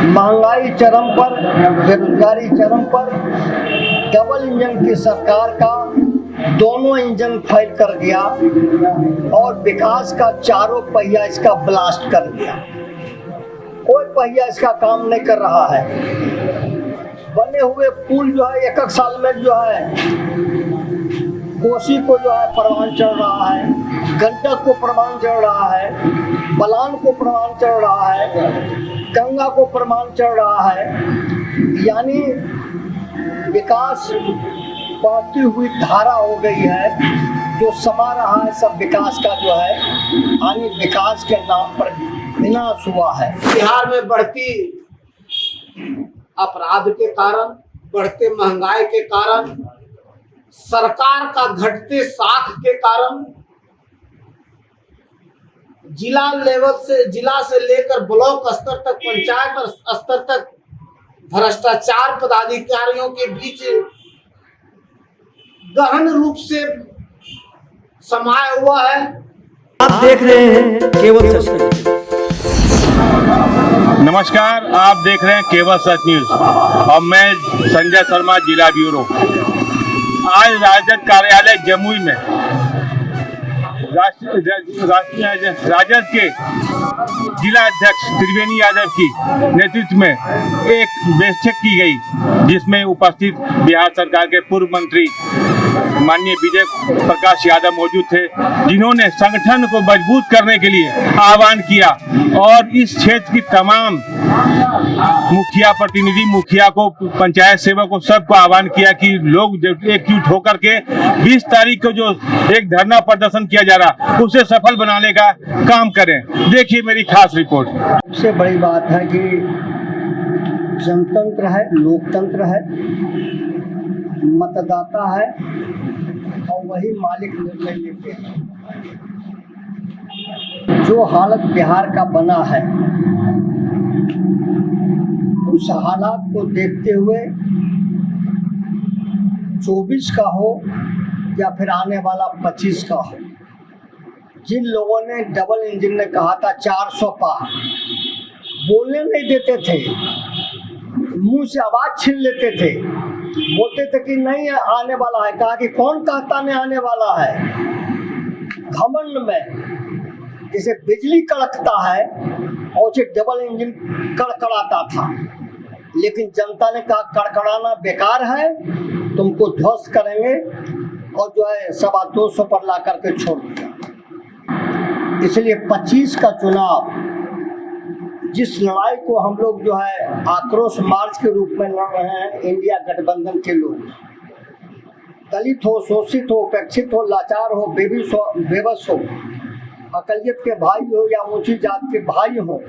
महंगाई चरम पर, बेरोजगारी चरम पर, डबल इंजन की सरकार का दोनों इंजन फेल कर दिया और विकास का चारों पहिया इसका ब्लास्ट कर दिया। कोई पहिया इसका काम नहीं कर रहा है। बने हुए पुल जो है एक साल में जो है कोसी को जो है परवान चढ़ रहा है, गंडक को परवान चढ़ रहा है, बलान को परवान चढ़ रहा है, गंगा को परवान चढ़ रहा है। यानी विकास बहती हुई धारा हो गई है। जो समा रहा है सब विकास का जो है, यानी विकास के नाम पर विनाश हुआ है। बिहार में बढ़ती अपराध के कारण, बढ़ते महंगाई के कारण, सरकार का घटते साख के कारण जिला से लेकर ब्लॉक स्तर तक, पंचायत स्तर तक भ्रष्टाचार पदाधिकारियों के बीच गहन रूप से समाया हुआ है। आप देख रहे हैं केवल सच न्यूज। नमस्कार, आप देख रहे हैं केवल सच न्यूज और मैं संजय शर्मा, जिला ब्यूरो। आज राजद कार्यालय जमुई में राजद के जिला अध्यक्ष त्रिवेणी यादव की नेतृत्व में एक बैठक की गई, जिसमें उपस्थित बिहार सरकार के पूर्व मंत्री माननीय विजय प्रकाश यादव मौजूद थे, जिन्होंने संगठन को मजबूत करने के लिए आह्वान किया और इस क्षेत्र की तमाम मुखिया प्रतिनिधि, मुखिया को, पंचायत सेवक को, सबको आह्वान किया कि लोग एकजुट होकर के 20 तारीख को जो एक धरना प्रदर्शन किया जा रहा उसे सफल बनाने का काम करें। देखिए मेरी खास रिपोर्ट। सबसे बड़ी बात है कि जनतंत्र है, लोकतंत्र है, मतदाता है और वही मालिक निर्णय लेते हैं। जो हालत बिहार का बना है, उस हालात को देखते हुए 24 का हो या फिर आने वाला 25 का हो, जिन लोगों ने डबल इंजन ने कहा था 400 पार, बोलने नहीं देते थे, मुंह से आवाज छीन लेते थे, बोलते थे कि नहीं आने वाला है। कहा कि कौन कहता नहीं आने वाला है। घमंड में जैसे बिजली कड़कता है और उसे डबल इंजन कड़कड़ाता था, लेकिन जनता ने कहा कड़कड़ाना बेकार है, तुमको ध्वस्त करेंगे और जो है 225 पर ला करके छोड़ दिया। इसलिए 25 का चुनाव, जिस लड़ाई को हम लोग जो है आक्रोश मार्च के रूप में लड़ रहे हैं, इंडिया गठबंधन के लोग, दलित हो, शोषित हो, उपेक्षित हो, लाचार हो, बेबस हो, अकलियत के भाई हो या ऊंची जात के भाई हो,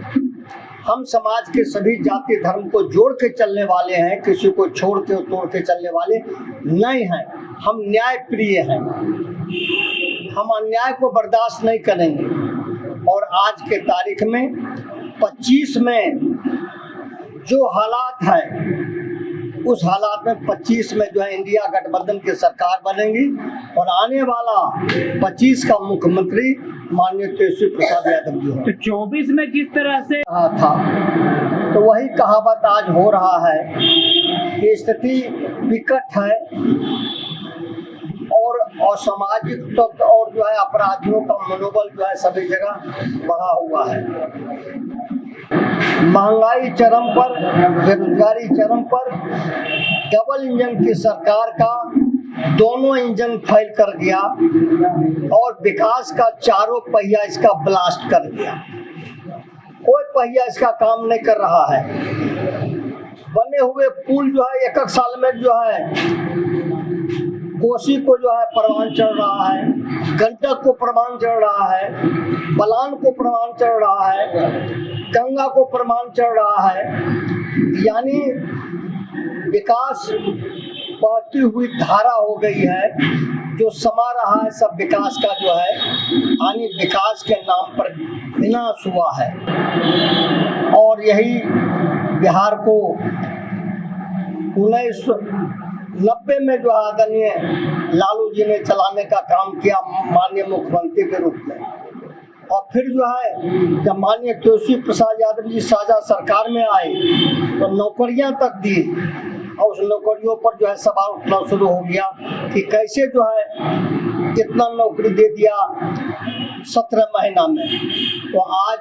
हम समाज के सभी जाति धर्म को जोड़ के चलने वाले हैं, किसी को छोड़ के तोड़ के चलने वाले नहीं हैं। हम न्याय प्रिय हैं, हम अन्याय को बर्दाश्त नहीं करेंगे। और आज के तारीख में 25 में जो हालात है, उस हालात में 25 में जो है इंडिया गठबंधन की सरकार बनेगी और आने वाला 25 का मुख्यमंत्री माननीय तेजस्वी प्रसाद यादव जी हैं। तो 24 में किस तरह से था, तो वही कहावत आज हो रहा है कि स्थिति विकट है और असामाजिक तत्व और जो है अपराधियों का मनोबल जो है सभी जगह बढ़ा हुआ है। महंगाई चरम पर, बेरोजगारी चरम पर, डबल इंजन की सरकार का दोनों इंजन फेल कर दिया और विकास का चारों पहिया इसका ब्लास्ट कर दिया। कोई पहिया इसका काम नहीं कर रहा है। बने हुए पुल जो है एक साल में जो है कोसी को जो है परवान चढ़ रहा है, गंडक को परवान चढ़ रहा है, बलान को परवान चढ़ रहा है, गंगा को परवान चढ़ रहा है। यानी विकास बहती हुई धारा हो गई है। जो समा रहा है सब विकास का जो है, यानी विकास के नाम पर विनाश हुआ है। और यही बिहार को 1990 में जो आदरणीय लालू जी ने चलाने का काम किया माननीय मुख्यमंत्री के रूप में। और फिर जो है जब माननीय तेजस्वी प्रसाद यादव जी साझा सरकार में आए तो नौकरियां तक दी और उस नौकरियों पर जो है सवाल उठना शुरू हो गया कि कैसे जो है इतना नौकरी दे दिया 17 महीना में। तो आज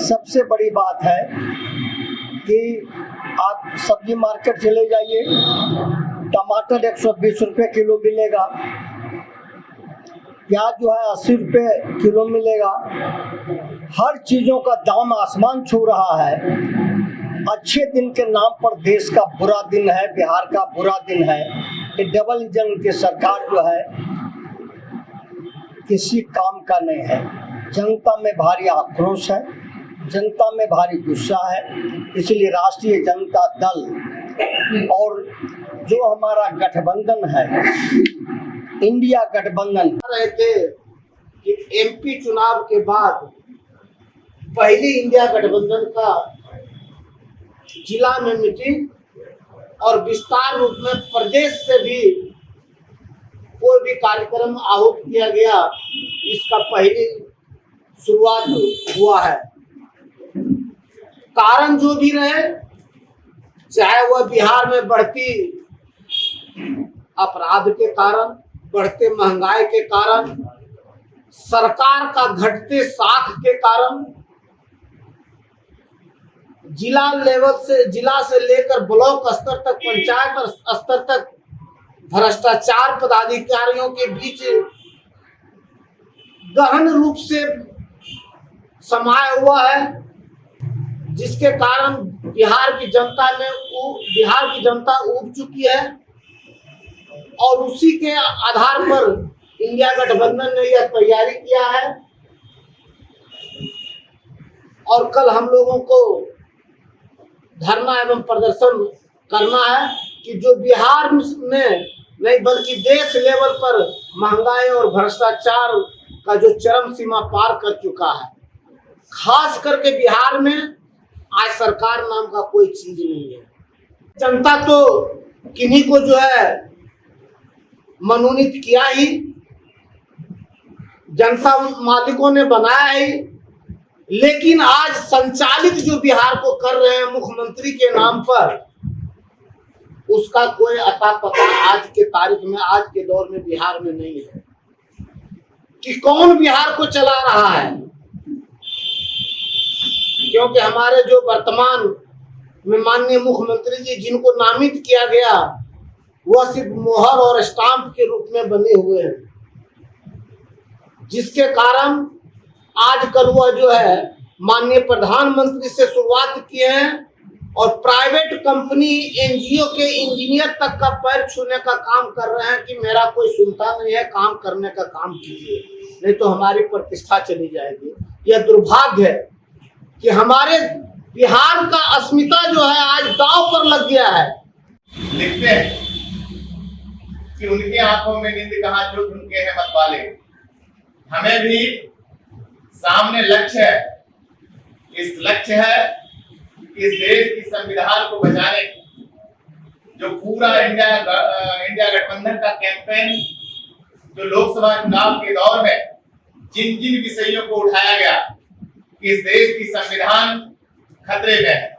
सबसे बड़ी बात है कि आप सब्जी मार्केट चले जाइए, टमाटर 120 रुपये किलो मिलेगा, प्याज जो है 80 रुपये किलो मिलेगा। हर चीज़ों का दाम आसमान छू रहा है। अच्छे दिन के नाम पर देश का बुरा दिन है, बिहार का बुरा दिन है। ये डबल इंजन की सरकार जो है किसी काम का नहीं है। जनता में भारी आक्रोश है, जनता में भारी गुस्सा है। इसलिए राष्ट्रीय जनता दल और जो हमारा गठबंधन है, इंडिया गठबंधन, रहे थे कि एमपी चुनाव के बाद पहली इंडिया गठबंधन का जिला में मीटिंग और विस्तार रूप में प्रदेश से भी कोई भी कार्यक्रम आहूत किया गया, इसका पहली शुरुआत हुआ है। कारण जो भी रहे, चाहे वह बिहार में बढ़ती अपराध के कारण, बढ़ते महंगाई के कारण, सरकार का घटते साख के कारण, जिला लेवल से, जिला से लेकर ब्लॉक स्तर तक, पंचायत स्तर तक भ्रष्टाचार पदाधिकारियों के बीच गहन रूप से समाया हुआ है, जिसके कारण बिहार की जनता ऊब चुकी है। और उसी के आधार पर इंडिया गठबंधन ने यह तैयारी किया है और कल हम लोगों को धरना एवं प्रदर्शन करना है कि जो बिहार में नहीं बल्कि देश लेवल पर महंगाई और भ्रष्टाचार का जो चरम सीमा पार कर चुका है, खास करके बिहार में आज सरकार नाम का कोई चीज नहीं है। जनता तो किन्हीं को जो है मनोनीत किया ही, जनता मालिकों ने बनाया ही, लेकिन आज संचालित जो बिहार को कर रहे हैं मुख्यमंत्री के नाम पर, उसका कोई अता पता आज के तारीख में, आज के दौर में बिहार में नहीं है कि कौन बिहार को चला रहा है। क्योंकि हमारे जो वर्तमान में माननीय मुख्यमंत्री जी जिनको नामित किया गया, वह सिर्फ मोहर और स्टाम्प के रूप में बने हुए हैं, जिसके कारण आजकल वह जो है माननीय प्रधानमंत्री से शुरुआत किए हैं और प्राइवेट कंपनी, एनजीओ के इंजीनियर तक का पैर छूने का काम कर रहे हैं कि मेरा कोई सुनता नहीं है, काम करने का काम कीजिए, नहीं तो हमारी प्रतिष्ठा चली जाएगी। यह दुर्भाग्य है कि हमारे बिहार का अस्मिता जो है आज दांव पर लग गया है। लिखते हैं कि उनके आंखों में नींद कहाँ, जो उनके हैं मत वाले। हमें भी सामने लक्ष्य है, इस लक्ष्य है इस देश की संविधान को बचाने, जो पूरा इंडिया गठबंधन का कैंपेन जो लोकसभा चुनाव के दौर में जिन जिन विषयों को उठाया गया, इस देश की संविधान खतरे में है,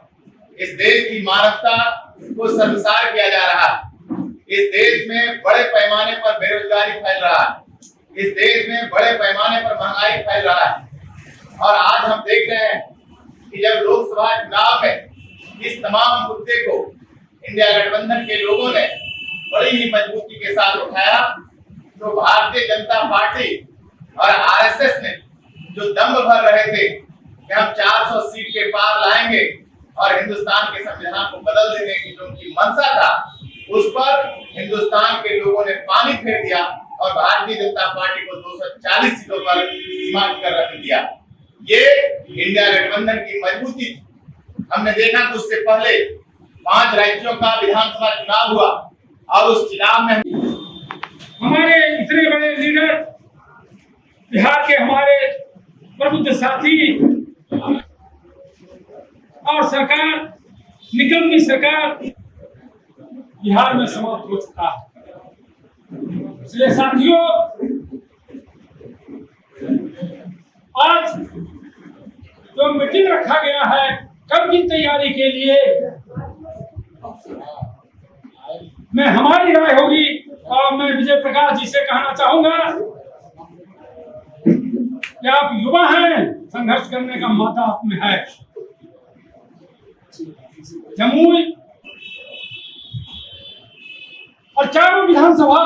इस देश की मानवता को शर्मसार किया जा रहा है, इस देश में बड़े पैमाने पर बेरोजगारी फैल रहा है, इस देश में बड़े पैमाने पर महंगाई फैल रहा है। और आज हम देख रहे हैं कि जब लोकसभा चुनाव में इस तमाम मुद्दे को इंडिया गठबंधन के लोगों ने बड़ी ही मजबूती के साथ उठाया, तो भारतीय जनता पार्टी और आरएसएस ने जो दम्भ भर रहे थे कि हम 400 सीट के पार लाएंगे और हिंदुस्तान के संविधान को बदल देने की जो उनकी मंशा था, उस पर हिंदुस्तान के लोगों ने पानी फेर दिया और भारतीय जनता पार्टी को 240 सीटों पर सीमांत कर रख दिया। ये इंडिया गठबंधन की मजबूती थी। हमने देखा कि उससे पहले 5 राज्यों का विधानसभा चुनाव हुआ और उस चुनाव में हमारे इतने बड़े लीडर, बिहार के हमारे प्रबुद्ध साथी और सरकार, निकम्मी सरकार बिहार में समाप्त हो चुका है। इसलिए साथियों, आज जो मीटिंग रखा गया है कल की तैयारी के लिए, मैं हमारी राय होगी और मैं विजय प्रकाश जी से कहना चाहूंगा कि आप युवा हैं, संघर्ष करने का माता आप में है। जमुई और चारों विधानसभा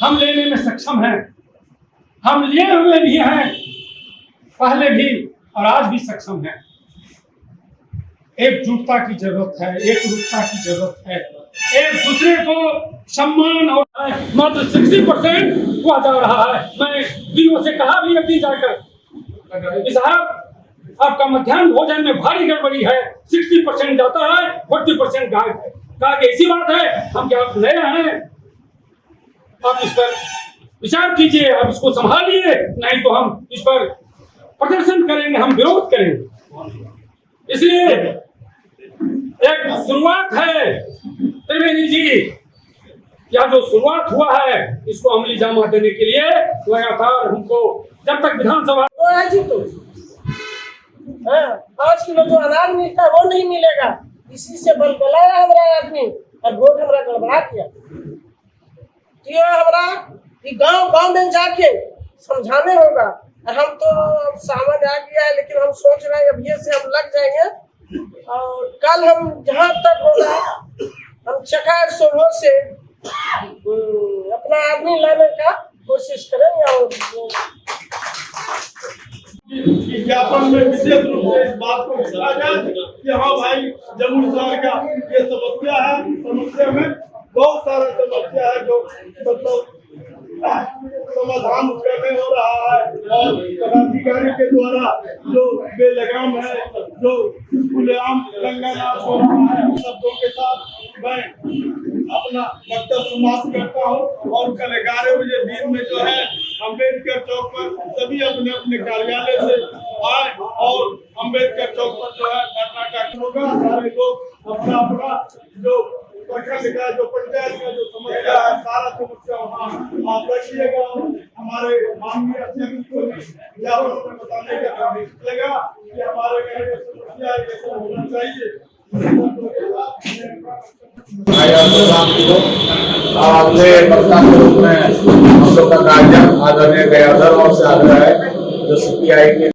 हम लेने में सक्षम हैं, हम लिए हुए भी हैं, पहले भी और आज भी सक्षम हैं। एकजुटता की जरूरत है, एकरूपता की जरूरत है, एक दूसरे को सम्मान और मात्र 60% हुआ जा रहा है। मैं डीओ से कहा भी अभी जाकर कि साहब आपका मध्याह्न भोजन में भारी गड़बड़ी है, 60% जाता है, 40% गायब है। कहा कि ऐसी बात है, हम क्या आप नए हैं, आप इस पर विचार कीजिए, आप इसको संभालिए, नहीं तो हम इस पर प्रदर्शन करेंगे, हम विरोध करेंगे। इसलिए एक शुरुआत है त्रिवेणी जी, या जो शुरुआत हुआ है इसको अमली जामा देने के लिए लगातार हमको जब तक विधानसभा आज किलो जो अनाज मिलता है वो नहीं मिलेगा, इसी से बल गलाया हमारा आदमी और वोट हमारा गड़बड़ा दिया। तो हमारा गांव गांव में जाके समझाने होगा। हम तो सामान आ गया है, लेकिन हम सोच रहे हैं अब ये से हम लग जाएंगे और कल हम जहाँ तक होगा हम चकार सोहो से अपना आदमी लाने का कोशिश करेंगे। और विज्ञापन में विशेष रूप से इस बात को बताया जाए कि हाँ भाई जमुई शहर का ये समस्या है, समस्या में बहुत सारा समस्या है जो मतलब समाधान उसमें हो रहा है और पदाधिकारी के द्वारा जो बेलगाम है, जो खुलेआम रंगानाथ हो रहा है, शब्दों के साथ मैं अपना वक्तव्य समाप्त करता हूँ। और कल 11 बजे दिन में जो है अम्बेडकर चौक पर सभी अपने अपने कार्यालय से आए और अम्बेडकर चौक पर जो है धरना का होगा। सारे लोग अपना अपना जो प्रखंड का, जो पंचायत का जो समस्या है, सारा समस्या वहाँ आप रखिएगा। हमारे माननीय अध्यक्ष को विज्ञापन में बताने का काम मिलेगा कि हमारे घर में समस्या ये सब होना चाहिए। अपने वक्ता के रूप में हम लोग का कार्यक्रम आदरणीय गयाधर और से आग्रह है जो CPI के